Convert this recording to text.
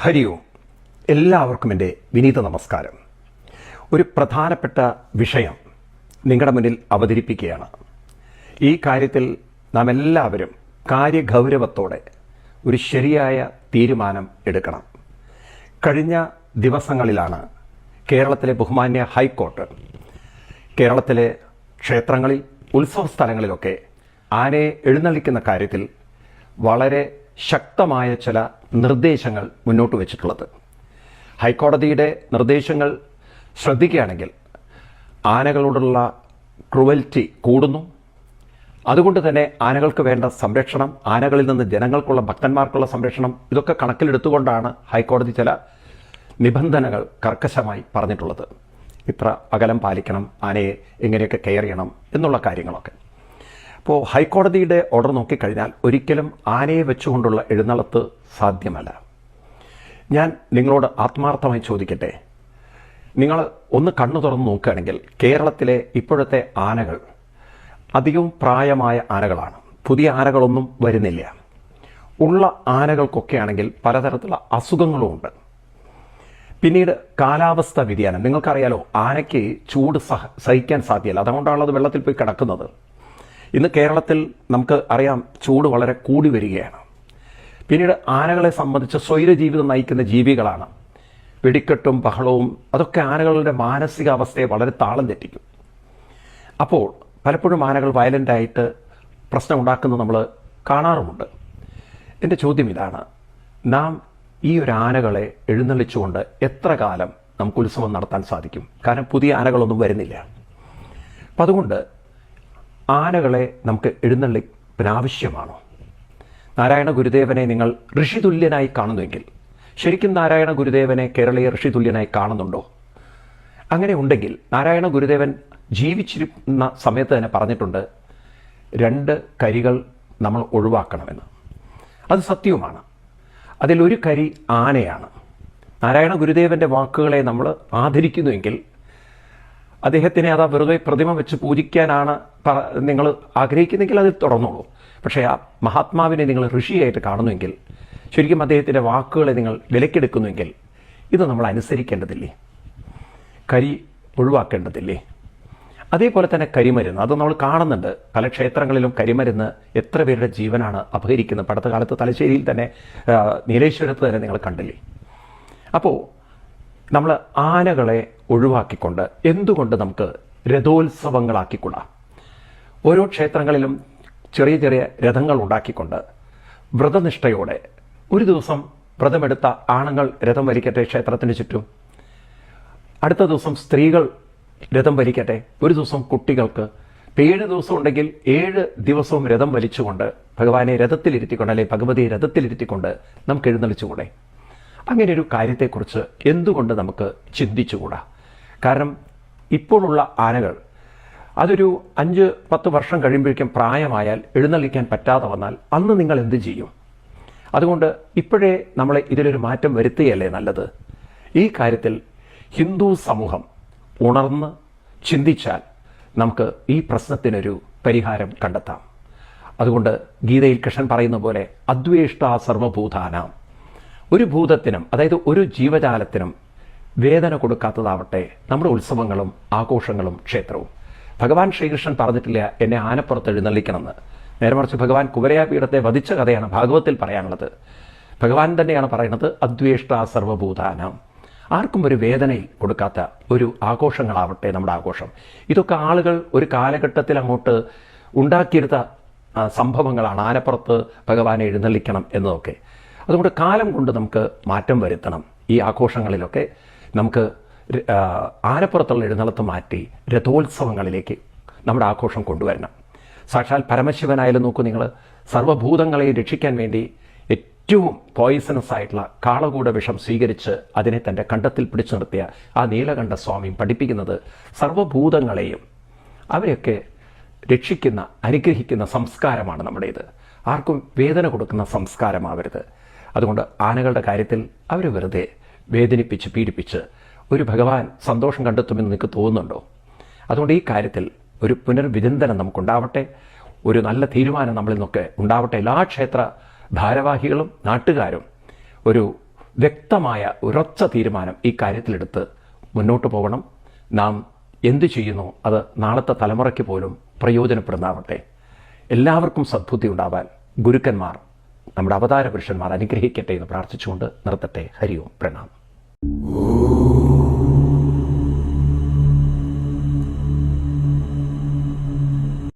ഹരി ഓം. എല്ലാവർക്കും എൻ്റെ വിനീത നമസ്കാരം. ഒരു പ്രധാനപ്പെട്ട വിഷയം നിങ്ങളുടെ മുന്നിൽ അവതരിപ്പിക്കുകയാണ്. ഈ കാര്യത്തിൽ നാം എല്ലാവരും കാര്യഗൗരവത്തോടെ ഒരു ശരിയായ തീരുമാനം എടുക്കണം. കഴിഞ്ഞ ദിവസങ്ങളിലാണ് കേരളത്തിലെ ബഹുമാന്യ ഹൈക്കോർട്ട് കേരളത്തിലെ ക്ഷേത്രങ്ങളിൽ, ഉത്സവ സ്ഥലങ്ങളിലൊക്കെ ആനയെ എഴുന്നള്ളിക്കുന്ന കാര്യത്തിൽ വളരെ ശക്തമായ ചില നിർദ്ദേശങ്ങൾ മുന്നോട്ട് വച്ചിട്ടുള്ളത്. ഹൈക്കോടതിയുടെ നിർദ്ദേശങ്ങൾ ശ്രദ്ധിക്കുകയാണെങ്കിൽ ആനകളോടുള്ള ക്രുവൽറ്റി കൂടുന്നു. അതുകൊണ്ട് തന്നെ ആനകൾക്ക് വേണ്ട സംരക്ഷണം, ആനകളിൽ നിന്ന് ജനങ്ങൾക്കുള്ള, ഭക്തന്മാർക്കുള്ള സംരക്ഷണം, ഇതൊക്കെ കണക്കിലെടുത്തുകൊണ്ടാണ് ഹൈക്കോടതി ചില നിബന്ധനകൾ കർക്കശമായി പറഞ്ഞിട്ടുള്ളത്. ഇത്ര അകലം പാലിക്കണം, ആനയെ എങ്ങനെയൊക്കെ കെയർ ചെയ്യണം എന്നുള്ള കാര്യങ്ങളൊക്കെ. അപ്പോൾ ഹൈക്കോടതിയുടെ ഓർഡർ നോക്കിക്കഴിഞ്ഞാൽ ഒരിക്കലും ആനയെ വെച്ചുകൊണ്ടുള്ള എഴുന്നള്ളത്ത് സാധ്യമല്ല. ഞാൻ നിങ്ങളോട് ആത്മാർത്ഥമായി ചോദിക്കട്ടെ, നിങ്ങൾ ഒന്ന് കണ്ണു തുറന്ന് നോക്കുകയാണെങ്കിൽ കേരളത്തിലെ ഇപ്പോഴത്തെ ആനകൾ അധികവും പ്രായമായ ആനകളാണ്. പുതിയ ആനകളൊന്നും വരുന്നില്ല. ഉള്ള ആനകൾക്കൊക്കെ ആണെങ്കിൽ പലതരത്തിലുള്ള അസുഖങ്ങളുമുണ്ട്. പിന്നീട് കാലാവസ്ഥ വ്യതിയാനം, നിങ്ങൾക്കറിയാലോ, ആനയ്ക്ക് ചൂട് സഹിക്കാൻ സാധ്യമല്ല. അതുകൊണ്ടാണത് വെള്ളത്തിൽ പോയി കിടക്കുന്നത്. ഇന്ന് കേരളത്തിൽ നമുക്ക് അറിയാം, ചൂട് വളരെ കൂടി വരികയാണ്. പിന്നീട് ആനകളെ സംബന്ധിച്ച് സ്വൈരജീവിതം നയിക്കുന്ന ജീവികളാണ്. വെടിക്കെട്ടും ബഹളവും അതൊക്കെ ആനകളുടെ മാനസികാവസ്ഥയെ വളരെ താളം തെറ്റിക്കും. അപ്പോൾ പലപ്പോഴും ആനകൾ വയലൻ്റായിട്ട് പ്രശ്നം ഉണ്ടാക്കുന്നത് നമ്മൾ കാണാറുമുണ്ട്. എൻ്റെ ചോദ്യം ഇതാണ്, നാം ഈ ഒരു ആനകളെ എഴുന്നള്ളിച്ചുകൊണ്ട് എത്ര കാലം നമുക്ക് ഉത്സവം നടത്താൻ സാധിക്കും? കാരണം പുതിയ ആനകളൊന്നും വരുന്നില്ല. അപ്പം അതുകൊണ്ട് ആനകളെ നമുക്ക് എഴുന്നള്ളിപ്പിനാവശ്യമാണോ? നാരായണ ഗുരുദേവനെ നിങ്ങൾ ഋഷിതുല്യനായി കാണുന്നുവെങ്കിൽ, ശരിക്കും നാരായണ ഗുരുദേവനെ കേരളീയ ഋഷിതുല്യനായി കാണുന്നുണ്ടോ? അങ്ങനെ ഉണ്ടെങ്കിൽ നാരായണ ഗുരുദേവൻ ജീവിച്ചിരുന്ന സമയത്ത് തന്നെ പറഞ്ഞിട്ടുണ്ട്, 2 കരികൾ നമ്മൾ ഒഴിവാക്കണമെന്ന്. അത് സത്യവുമാണ്. അതിലൊരു കരി ആനയാണ്. നാരായണ ഗുരുദേവൻ്റെ വാക്കുകളെ നമ്മൾ ആദരിക്കുന്നുവെങ്കിൽ, അദ്ദേഹത്തിനെ അതാ വെറുതെ പ്രതിമ വെച്ച് പൂജിക്കാനാണ് നിങ്ങൾ ആഗ്രഹിക്കുന്നെങ്കിൽ അതിൽ തുടർന്നോളൂ. പക്ഷേ ആ മഹാത്മാവിനെ നിങ്ങൾ ഋഷിയായിട്ട് കാണുന്നുവെങ്കിൽ, ശരിക്കും അദ്ദേഹത്തിൻ്റെ വാക്കുകളെ നിങ്ങൾ വിലക്കെടുക്കുന്നുവെങ്കിൽ, ഇത് നമ്മൾ അനുസരിക്കേണ്ടതില്ലേ? കരി ഒഴിവാക്കേണ്ടതില്ലേ? അതേപോലെ തന്നെ കരിമരുന്ന്, അത് നമ്മൾ കാണുന്നുണ്ട്. പല ക്ഷേത്രങ്ങളിലും കരിമരുന്ന് എത്ര പേരുടെ ജീവനാണ് അപഹരിക്കുന്നത്. പണ്ടത്തെ കാലത്ത് തലശ്ശേരിയിൽ തന്നെ, നീലേശ്വരത്ത് തന്നെ നിങ്ങൾ കണ്ടില്ലേ? അപ്പോൾ നമ്മൾ ആനകളെ ഒഴിവാക്കിക്കൊണ്ട് എന്തുകൊണ്ട് നമുക്ക് രഥോത്സവങ്ങളാക്കിക്കൂടാ? ഓരോ ക്ഷേത്രങ്ങളിലും ചെറിയ ചെറിയ രഥങ്ങൾ ഉണ്ടാക്കിക്കൊണ്ട് വ്രതനിഷ്ഠയോടെ ഒരു ദിവസം വ്രതമെടുത്ത ആണുങ്ങൾ രഥം വലിക്കട്ടെ ക്ഷേത്രത്തിന് ചുറ്റും, അടുത്ത ദിവസം സ്ത്രീകൾ രഥം വലിക്കട്ടെ, ഒരു ദിവസം കുട്ടികൾക്ക്. 7 ദിവസം ഉണ്ടെങ്കിൽ 7 ദിവസവും രഥം വലിച്ചുകൊണ്ട് ഭഗവാനെ രഥത്തിലിരുത്തിക്കൊണ്ട്, അല്ലെങ്കിൽ ഭഗവതിയെ രഥത്തിലിരുത്തിക്കൊണ്ട് നമുക്ക് എഴുന്നള്ളിച്ചുകൂടെ? അങ്ങനെ ഒരു കാര്യത്തെക്കുറിച്ച് എന്തുകൊണ്ട് നമുക്ക് ചിന്തിച്ചുകൂടാ? കാരണം ഇപ്പോഴുള്ള ആനകൾ അതൊരു 5-10 വർഷം കഴിയുമ്പോഴേക്കും പ്രായമായാൽ, എഴുന്നള്ളിക്കാൻ പറ്റാതെ വന്നാൽ അന്ന് നിങ്ങൾ എന്ത് ചെയ്യും? അതുകൊണ്ട് ഇപ്പോഴേ നമ്മൾ ഇതിലൊരു മാറ്റം വരുത്തുകയല്ലേ നല്ലത്? ഈ കാര്യത്തിൽ ഹിന്ദു സമൂഹം ഉണർന്ന് ചിന്തിച്ചാൽ നമുക്ക് ഈ പ്രശ്നത്തിനൊരു പരിഹാരം കണ്ടെത്താം. അതുകൊണ്ട് ഗീതയിൽ കൃഷ്ണൻ പറയുന്ന പോലെ, അദ്വേഷ്ട സർവഭൂതാനാം, ഒരു ഭൂതത്തിനും, അതായത് ഒരു ജീവജാലത്തിനും വേദന കൊടുക്കാത്തതാവട്ടെ നമ്മുടെ ഉത്സവങ്ങളും ആഘോഷങ്ങളും ക്ഷേത്രവും. ഭഗവാൻ ശ്രീകൃഷ്ണൻ പറഞ്ഞിട്ടില്ല എന്നെ ആനപ്പുറത്ത് എഴുന്നള്ളിക്കണമെന്ന്. നേരെ മറിച്ച് ഭഗവാൻ കുവലയാപീഠത്തെ വധിച്ച കഥയാണ് ഭാഗവത്തിൽ പറയാനുള്ളത്. ഭഗവാൻ തന്നെയാണ് പറയുന്നത്, അദ്വേഷ്ട സർവഭൂതാനാം. ആർക്കും ഒരു വേദനയിൽ കൊടുക്കാത്ത ഒരു ആഘോഷങ്ങളാവട്ടെ നമ്മുടെ ആഘോഷം. ഇതൊക്കെ ആളുകൾ ഒരു കാലഘട്ടത്തിൽ അങ്ങോട്ട് ഉണ്ടാക്കിയെടുത്ത സംഭവങ്ങളാണ്, ആനപ്പുറത്ത് ഭഗവാനെ എഴുന്നള്ളിക്കണം എന്നതൊക്കെ. അതുകൊണ്ട് കാലം കൊണ്ട് നമുക്ക് മാറ്റം വരുത്തണം. ഈ ആഘോഷങ്ങളിലൊക്കെ നമുക്ക് ആനപ്പുറത്തുള്ള എഴുന്നള്ളത്ത് മാറ്റി രഥോത്സവങ്ങളിലേക്ക് നമ്മുടെ ആഘോഷം കൊണ്ടുവരണം. സാക്ഷാൽ പരമശിവനായാലും നോക്കൂ നിങ്ങൾ, സർവ്വഭൂതങ്ങളെ രക്ഷിക്കാൻ വേണ്ടി ഏറ്റവും പോയിസണസ് ആയിട്ടുള്ള കാളകൂട വിഷം സ്വീകരിച്ച് അതിനെ തൻ്റെ കണ്ടത്തിൽ പിടിച്ചു നിർത്തിയ ആ നീലകണ്ഠ സ്വാമി പഠിപ്പിക്കുന്നത് സർവ്വഭൂതങ്ങളെയും അവരെയൊക്കെ രക്ഷിക്കുന്ന, അനുഗ്രഹിക്കുന്ന സംസ്കാരമാണ് നമ്മുടേത്. ആർക്കും വേദന കൊടുക്കുന്ന സംസ്കാരമാവരുത്. അതുകൊണ്ട് ആനകളുടെ കാര്യത്തിൽ അവർ വെറുതെ വേദനിപ്പിച്ച് പീഡിപ്പിച്ച് ഒരു ഭഗവാൻ സന്തോഷം കണ്ടെത്തുമെന്ന് നിങ്ങൾക്ക് തോന്നുന്നുണ്ടോ? അതുകൊണ്ട് ഈ കാര്യത്തിൽ ഒരു പുനർവിചിന്തനം നമുക്കുണ്ടാവട്ടെ. ഒരു നല്ല തീരുമാനം നമ്മളിൽ നിന്നൊക്കെ ഉണ്ടാവട്ടെ. എല്ലാ ക്ഷേത്ര ഭാരവാഹികളും നാട്ടുകാരും ഒരു വ്യക്തമായ ഒരൊറ്റ തീരുമാനം ഈ കാര്യത്തിലെടുത്ത് മുന്നോട്ട് പോകണം. നാം എന്തു ചെയ്യുന്നു അത് നാളത്തെ തലമുറയ്ക്ക് പോലും പ്രയോജനപ്പെടുന്നതാവട്ടെ. എല്ലാവർക്കും സദ്ബുദ്ധി ഉണ്ടാവാൻ ഗുരുക്കന്മാർ, നമ്മുടെ അവതാര പുരുഷന്മാർ അനുഗ്രഹിക്കട്ടെ എന്ന് പ്രാർത്ഥിച്ചുകൊണ്ട് നിർത്തട്ടെ. ഹരി ഓം, പ്രണാമം.